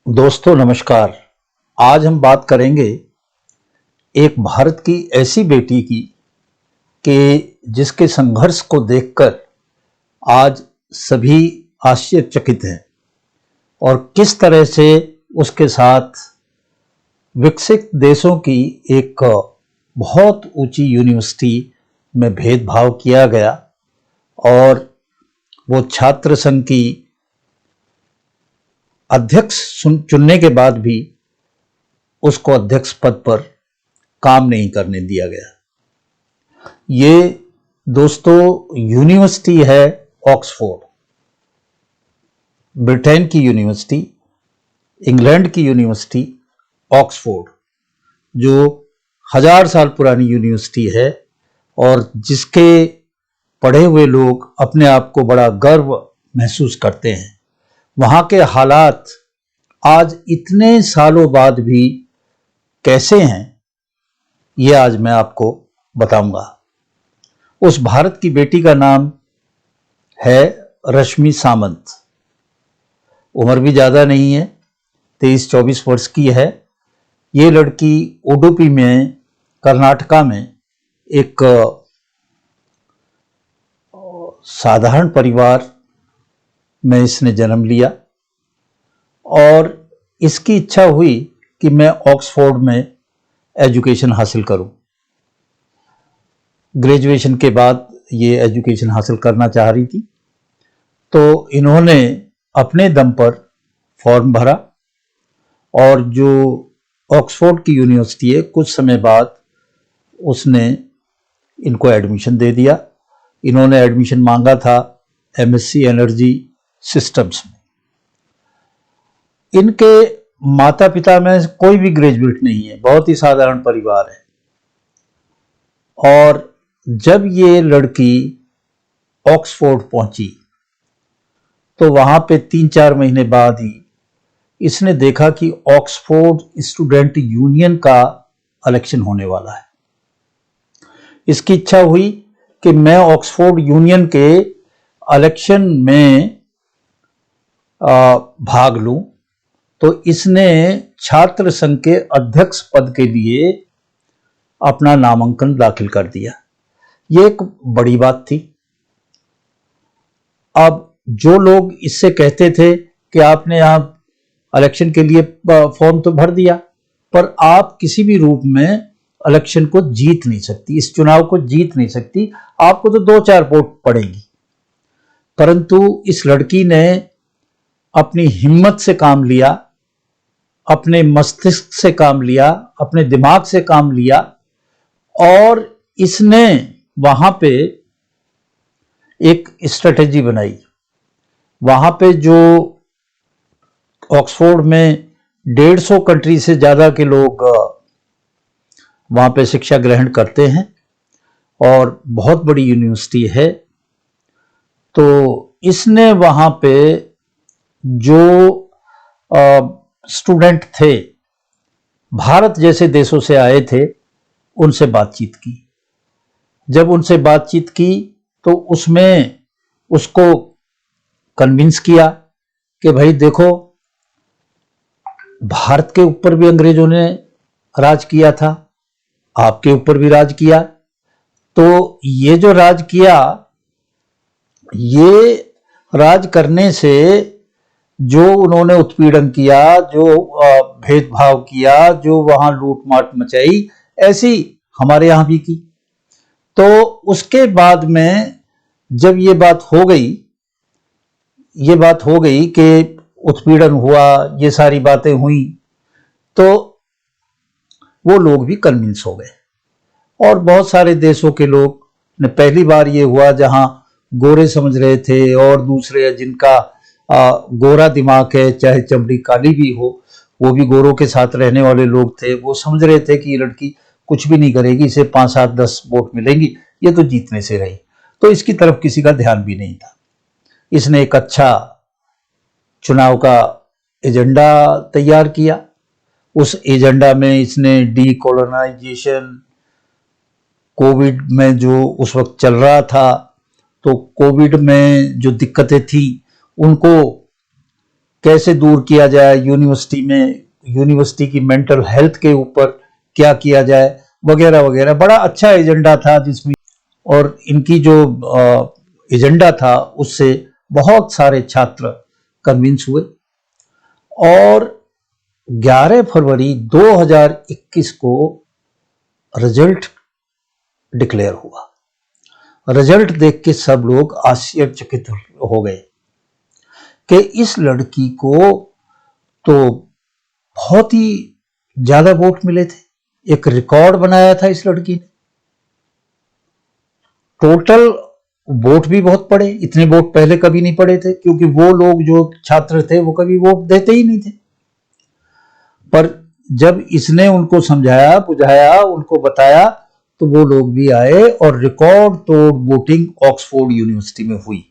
दोस्तों नमस्कार। आज हम बात करेंगे एक भारत की ऐसी बेटी की कि जिसके संघर्ष को देखकर आज सभी आश्चर्यचकित हैं और किस तरह से उसके साथ विकसित देशों की एक बहुत ऊंची यूनिवर्सिटी में भेदभाव किया गया और वो छात्र संघ की अध्यक्ष चुनने के बाद भी उसको अध्यक्ष पद पर काम नहीं करने दिया गया। ये दोस्तों यूनिवर्सिटी है ऑक्सफोर्ड, ब्रिटेन की यूनिवर्सिटी, इंग्लैंड की यूनिवर्सिटी ऑक्सफोर्ड, जो 1000 साल पुरानी यूनिवर्सिटी है और जिसके पढ़े हुए लोग अपने आप को बड़ा गर्व महसूस करते हैं। वहां के हालात आज इतने सालों बाद भी कैसे हैं, ये आज मैं आपको बताऊंगा। उस भारत की बेटी का नाम है रश्मि सामंत। उम्र भी ज्यादा नहीं है, 23-24 वर्ष की है। ये लड़की उडुपी में, कर्नाटका में एक साधारण परिवार में इसने जन्म लिया और इसकी इच्छा हुई कि मैं ऑक्सफोर्ड में एजुकेशन हासिल करूं। ग्रेजुएशन के बाद ये एजुकेशन हासिल करना चाह रही थी, तो इन्होंने अपने दम पर फॉर्म भरा और जो ऑक्सफोर्ड की यूनिवर्सिटी है, कुछ समय बाद उसने इनको एडमिशन दे दिया। इन्होंने एडमिशन मांगा था एमएससी एनर्जी सिस्टम्स में। इनके माता पिता में कोई भी ग्रेजुएट नहीं है, बहुत ही साधारण परिवार है। और जब ये लड़की ऑक्सफोर्ड पहुंची तो वहां पे 3-4 महीने बाद ही इसने देखा कि ऑक्सफोर्ड स्टूडेंट यूनियन का इलेक्शन होने वाला है। इसकी इच्छा हुई कि मैं ऑक्सफोर्ड यूनियन के इलेक्शन में भाग लूं, तो इसने छात्र संघ के अध्यक्ष पद के लिए अपना नामांकन दाखिल कर दिया। ये एक बड़ी बात थी। अब जो लोग इससे कहते थे कि आपने यहां इलेक्शन के लिए फॉर्म तो भर दिया, पर आप किसी भी रूप में इलेक्शन को जीत नहीं सकती, इस चुनाव को जीत नहीं सकती, आपको तो 2-4 वोट पड़ेंगी। परंतु इस लड़की ने अपनी हिम्मत से काम लिया, अपने मस्तिष्क से काम लिया, अपने दिमाग से काम लिया और इसने वहां पे एक स्ट्रेटेजी बनाई। वहां पे जो ऑक्सफोर्ड में 150 कंट्री से ज्यादा के लोग वहां पे शिक्षा ग्रहण करते हैं और बहुत बड़ी यूनिवर्सिटी है, तो इसने वहां पे जो स्टूडेंट थे, भारत जैसे देशों से आए थे, उनसे बातचीत की। जब उनसे बातचीत की तो उसमें उसको कन्विंस किया कि भाई देखो, भारत के ऊपर भी अंग्रेजों ने राज किया था, आपके ऊपर भी राज किया, तो ये जो राज किया, ये राज करने से जो उन्होंने उत्पीड़न किया, जो भेदभाव किया, जो वहां लूटमाट मचाई, ऐसी हमारे यहां भी की। तो उसके बाद में जब ये बात हो गई कि उत्पीड़न हुआ, ये सारी बातें हुई, तो वो लोग भी कन्विंस हो गए। और बहुत सारे देशों के लोग ने, पहली बार ये हुआ जहां गोरे समझ रहे थे और दूसरे जिनका गोरा दिमाग है, चाहे चमड़ी काली भी हो, वो भी गोरों के साथ रहने वाले लोग थे, वो समझ रहे थे कि ये लड़की कुछ भी नहीं करेगी, इसे 5-7-10 वोट मिलेंगी, ये तो जीतने से रही। तो इसकी तरफ किसी का ध्यान भी नहीं था। इसने एक अच्छा चुनाव का एजेंडा तैयार किया। उस एजेंडा में इसने डीकोलोनाइजेशन, कोविड में जो उस वक्त चल रहा था, तो कोविड में जो दिक्कतें थी उनको कैसे दूर किया जाए, यूनिवर्सिटी की मेंटल हेल्थ के ऊपर क्या किया जाए, वगैरह वगैरह। बड़ा अच्छा एजेंडा था जिसमें, और इनकी जो एजेंडा था उससे बहुत सारे छात्र कन्विंस हुए। और 11 फरवरी 2021 को रिजल्ट डिक्लेयर हुआ। रिजल्ट देख के सब लोग आश्चर्यचकित हो गए कि इस लड़की को तो बहुत ही ज्यादा वोट मिले थे। एक रिकॉर्ड बनाया था इस लड़की ने। टोटल वोट भी बहुत पड़े, इतने वोट पहले कभी नहीं पड़े थे, क्योंकि वो लोग जो छात्र थे वो कभी वोट देते ही नहीं थे। पर जब इसने उनको समझाया, बुझाया, उनको बताया, तो वो लोग भी आए और रिकॉर्ड तोड़ वोटिंग ऑक्सफोर्ड यूनिवर्सिटी में हुई।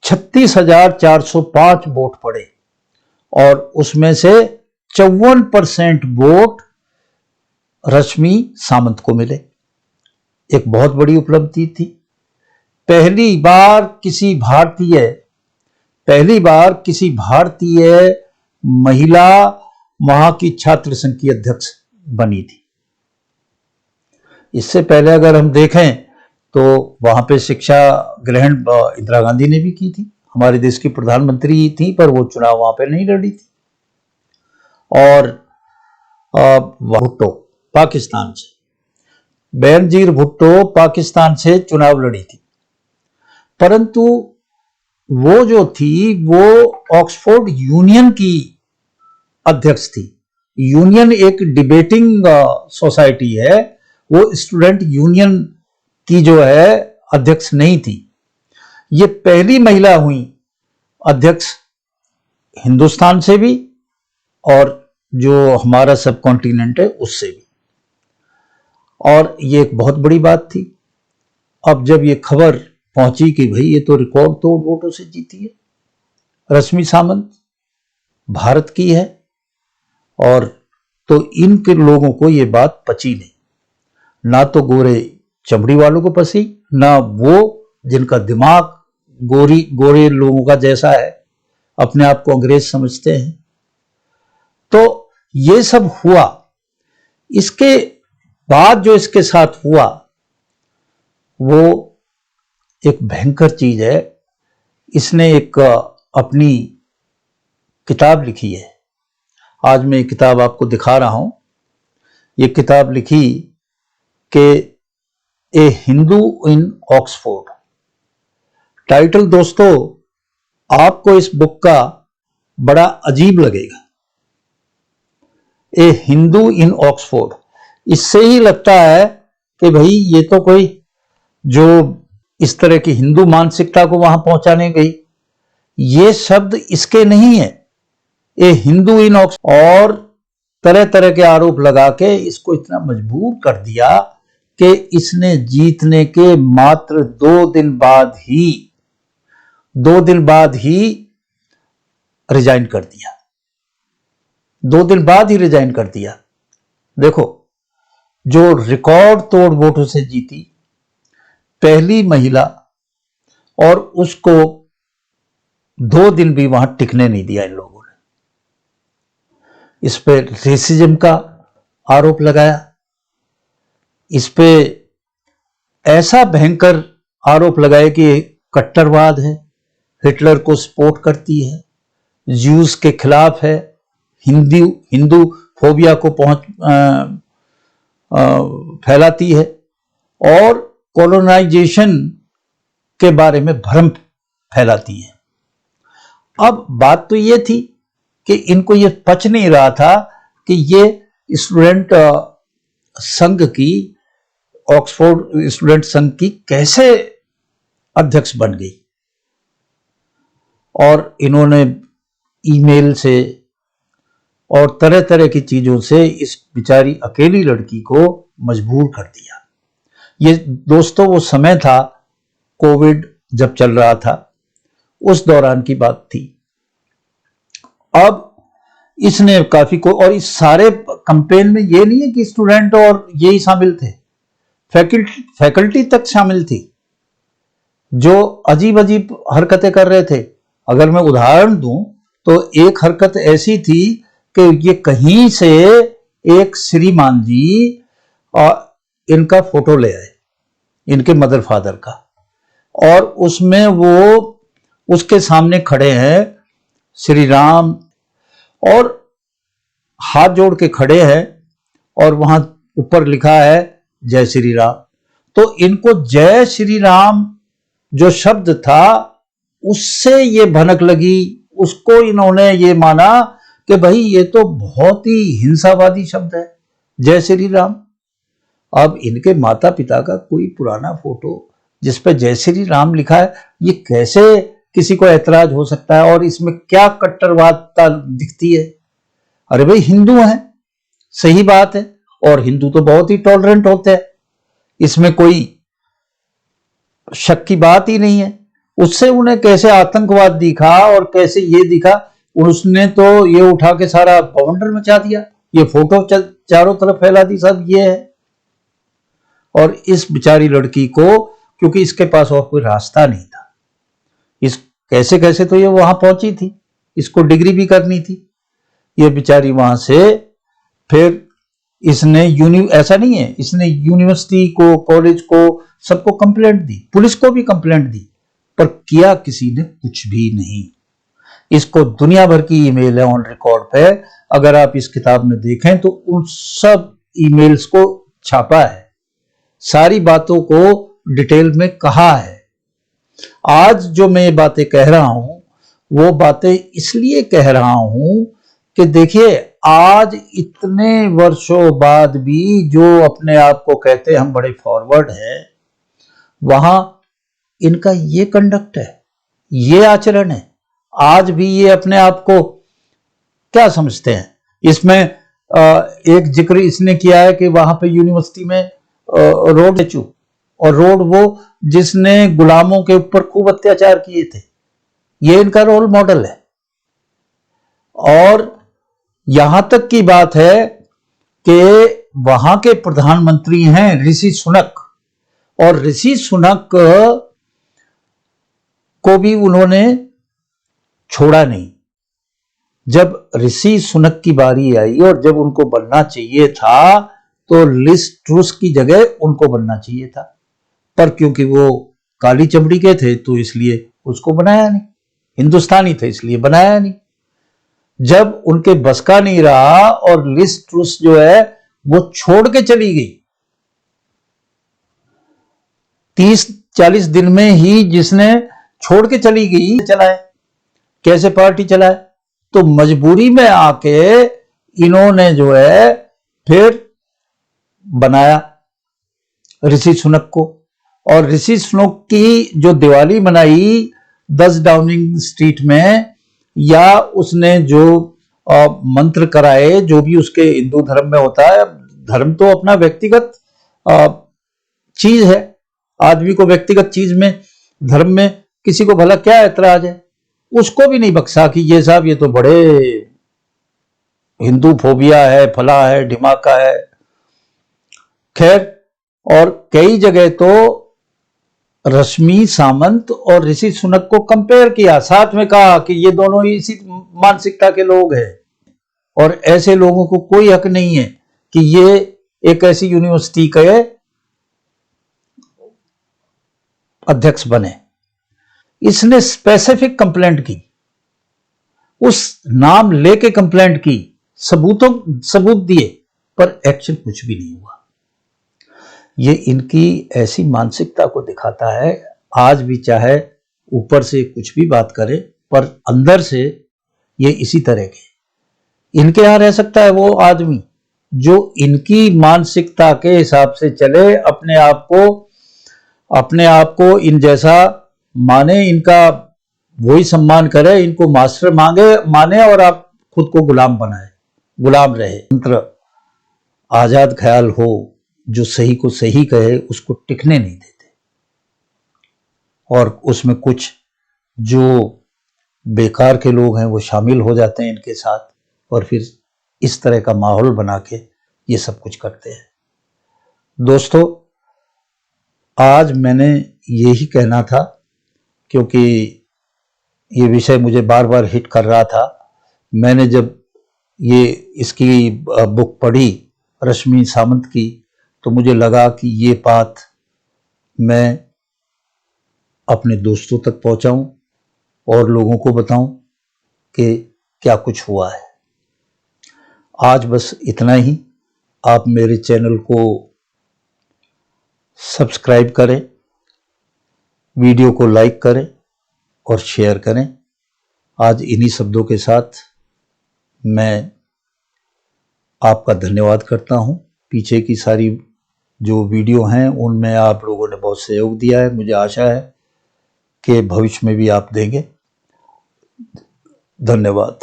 36,405 वोट पड़े और उसमें से 54% वोट रश्मि सामंत को मिले। एक बहुत बड़ी उपलब्धि थी। पहली बार किसी भारतीय महिला वहां की छात्र संघ की अध्यक्ष बनी थी। इससे पहले अगर हम देखें तो वहां पे शिक्षा ग्रहण इंदिरा गांधी ने भी की थी, हमारे देश की प्रधानमंत्री थी, पर वो चुनाव वहां पे नहीं लड़ी थी। और भुट्टो पाकिस्तान से, बेनजीर भुट्टो पाकिस्तान से चुनाव लड़ी थी, परंतु वो जो थी वो ऑक्सफोर्ड यूनियन की अध्यक्ष थी। यूनियन एक डिबेटिंग सोसाइटी है, वो स्टूडेंट यूनियन की जो है अध्यक्ष नहीं थी। ये पहली महिला हुई अध्यक्ष हिंदुस्तान से भी और जो हमारा सब कॉन्टिनेंट है उससे भी, और ये एक बहुत बड़ी बात थी। अब जब ये खबर पहुंची कि भाई ये तो रिकॉर्ड तोड़ वोटों से जीती है, रश्मि सामंत भारत की है, और तो इनके लोगों को ये बात पची नहीं। ना तो गोरे चमड़ी वालों को पसी, ना वो जिनका दिमाग गोरे लोगों का जैसा है, अपने आप को अंग्रेज समझते हैं। तो ये सब हुआ। इसके बाद जो इसके साथ हुआ वो एक भयंकर चीज है। इसने एक अपनी किताब लिखी है। आज मैं ये किताब आपको दिखा रहा हूं। ये किताब लिखी कि ए हिंदू इन ऑक्सफोर्ड। टाइटल दोस्तों आपको इस बुक का बड़ा अजीब लगेगा, ए हिंदू इन ऑक्सफोर्ड। इससे ही लगता है कि भाई ये तो कोई जो इस तरह की हिंदू मानसिकता को वहां पहुंचाने गई। ये शब्द इसके नहीं है, ए हिंदू इन ऑक्सफोर्ड। और तरह तरह के आरोप लगा के इसको इतना मजबूर कर दिया कि इसने जीतने के मात्र 2 दिन बाद ही रिजाइन कर दिया। 2 दिन बाद ही रिजाइन कर दिया। देखो, जो रिकॉर्ड तोड़ वोटों से जीती, पहली महिला, और उसको 2 दिन भी वहां टिकने नहीं दिया इन लोगों ने। इस पे रेसिज्म का आरोप लगाया, इस पे ऐसा भयंकर आरोप लगाया कि कट्टरवाद है, हिटलर को सपोर्ट करती है, ज्यूज के खिलाफ है, हिंदू फोबिया को फैलाती है, और कॉलोनाइजेशन के बारे में भ्रम फैलाती है। अब बात तो ये थी कि इनको ये पच नहीं रहा था कि ये स्टूडेंट संघ की, ऑक्सफोर्ड स्टूडेंट संघ की कैसे अध्यक्ष बन गई। और इन्होंने ईमेल से और तरह तरह की चीजों से इस बेचारी अकेली लड़की को मजबूर कर दिया। ये दोस्तों वो समय था, कोविड जब चल रहा था, उस दौरान की बात थी। अब इसने काफी को, और इस सारे कैंपेन में ये नहीं है कि स्टूडेंट और यही शामिल थे, फैकल्टी तक शामिल थी जो अजीब अजीब हरकतें कर रहे थे। अगर मैं उदाहरण दूं तो एक हरकत ऐसी थी कि ये कहीं से एक श्रीमान जी इनका फोटो ले आए, इनके मदर फादर का, और उसमें वो उसके सामने खड़े हैं श्री राम, और हाथ जोड़ के खड़े हैं, और वहां ऊपर लिखा है जय श्री राम। तो इनको जय श्री राम जो शब्द था उससे ये भनक लगी, उसको इन्होंने ये माना कि भाई ये तो बहुत ही हिंसावादी शब्द है, जय श्री राम। अब इनके माता पिता का कोई पुराना फोटो जिस पे जय श्री राम लिखा है, ये कैसे किसी को ऐतराज हो सकता है, और इसमें क्या कट्टरवादता दिखती है? अरे भाई हिंदू हैं, सही बात है, और हिंदू तो बहुत ही टॉलरेंट होते हैं, इसमें कोई शक की बात ही नहीं है। उससे उन्हें कैसे आतंकवाद दिखा और कैसे ये दिखा, उसने तो ये उठा के सारा बवंडर मचा दिया, ये फोटो चारों तरफ फैला दी, सब ये है। और इस बेचारी लड़की को, क्योंकि इसके पास और कोई रास्ता नहीं था, इस कैसे कैसे तो ये वहां पहुंची थी, इसको डिग्री भी करनी थी, ये बेचारी वहां से फिर इसने ऐसा नहीं है, इसने यूनिवर्सिटी को, कॉलेज को, सबको कंप्लेंट दी, पुलिस को भी कंप्लेंट दी, पर किया किसी ने कुछ भी नहीं। इसको दुनिया भर की ईमेल है ऑन रिकॉर्ड पे, अगर आप इस किताब में देखें तो उन सब ईमेल्स को छापा है, सारी बातों को डिटेल में कहा है। आज जो मैं ये बातें कह रहा हूं वो बातें इसलिए कह रहा हूं कि देखिए आज इतने वर्षों बाद भी जो अपने आप को कहते हैं हम बड़े फॉरवर्ड हैं, वहां इनका ये कंडक्ट है, ये आचरण है। आज भी ये अपने आप को क्या समझते हैं? इसमें एक जिक्र इसने किया है कि वहां पे यूनिवर्सिटी में रोड स्टैचू, और रोड वो जिसने गुलामों के ऊपर खूब अत्याचार किए थे, ये इनका रोल मॉडल है। और यहां तक की बात है कि वहां के प्रधानमंत्री हैं ऋषि सुनक, और ऋषि सुनक को भी उन्होंने छोड़ा नहीं। जब ऋषि सुनक की बारी आई और जब उनको बनना चाहिए था तो लिज ट्रूस की जगह उनको बनना चाहिए था, पर क्योंकि वो काली चमड़ी के थे तो इसलिए उसको बनाया नहीं, हिंदुस्तानी थे इसलिए बनाया नहीं। जब उनके बस का नहीं रहा और लिज ट्रूस जो है वो छोड़ के चली गई, 30-40 दिन में ही जिसने छोड़ के चली गई, चलाए कैसे पार्टी चलाए? तो मजबूरी में आके इन्होंने जो है फिर बनाया ऋषि सुनक को। और ऋषि सुनक की जो दिवाली मनाई 10 डाउनिंग स्ट्रीट में, या उसने जो मंत्र कराए, जो भी उसके हिंदू धर्म में होता है, धर्म तो अपना व्यक्तिगत चीज है, आदमी को व्यक्तिगत चीज में, धर्म में किसी को भला क्या ऐतराज है, उसको भी नहीं बख्शा कि ये साहब ये तो बड़े हिंदू फोबिया है, फला है, ढिमाका है। खैर, और कई जगह तो रश्मि सामंत और ऋषि सुनक को कंपेयर किया, साथ में कहा कि ये दोनों ही इसी मानसिकता के लोग हैं, और ऐसे लोगों को कोई हक नहीं है कि ये एक ऐसी यूनिवर्सिटी के अध्यक्ष बने। इसने स्पेसिफिक कंप्लेंट की, उस नाम लेके कंप्लेंट की, सबूत दिए, पर एक्शन कुछ भी नहीं हुआ। ये इनकी ऐसी मानसिकता को दिखाता है। आज भी चाहे ऊपर से कुछ भी बात करे, पर अंदर से ये इसी तरह के। इनके यहां रह सकता है वो आदमी जो इनकी मानसिकता के हिसाब से चले, अपने आप को इन जैसा माने, इनका वही सम्मान करे, इनको मास्टर माने, और आप खुद को गुलाम बनाए, गुलाम रहे। मंत्र आजाद ख्याल हो, जो सही को सही कहे उसको टिकने नहीं देते, और उसमें कुछ जो बेकार के लोग हैं वो शामिल हो जाते हैं इनके साथ, और फिर इस तरह का माहौल बना के ये सब कुछ करते हैं। दोस्तों, आज मैंने यही कहना था, क्योंकि ये विषय मुझे बार बार हिट कर रहा था। मैंने जब ये इसकी बुक पढ़ी रश्मि सामंत की, तो मुझे लगा कि ये बात मैं अपने दोस्तों तक पहुंचाऊं और लोगों को बताऊं कि क्या कुछ हुआ है। आज बस इतना ही। आप मेरे चैनल को सब्सक्राइब करें, वीडियो को लाइक करें और शेयर करें। आज इन्हीं शब्दों के साथ मैं आपका धन्यवाद करता हूं। पीछे की सारी जो वीडियो हैं उनमें आप लोगों ने बहुत सहयोग दिया है। मुझे आशा है कि भविष्य में भी आप देंगे। धन्यवाद।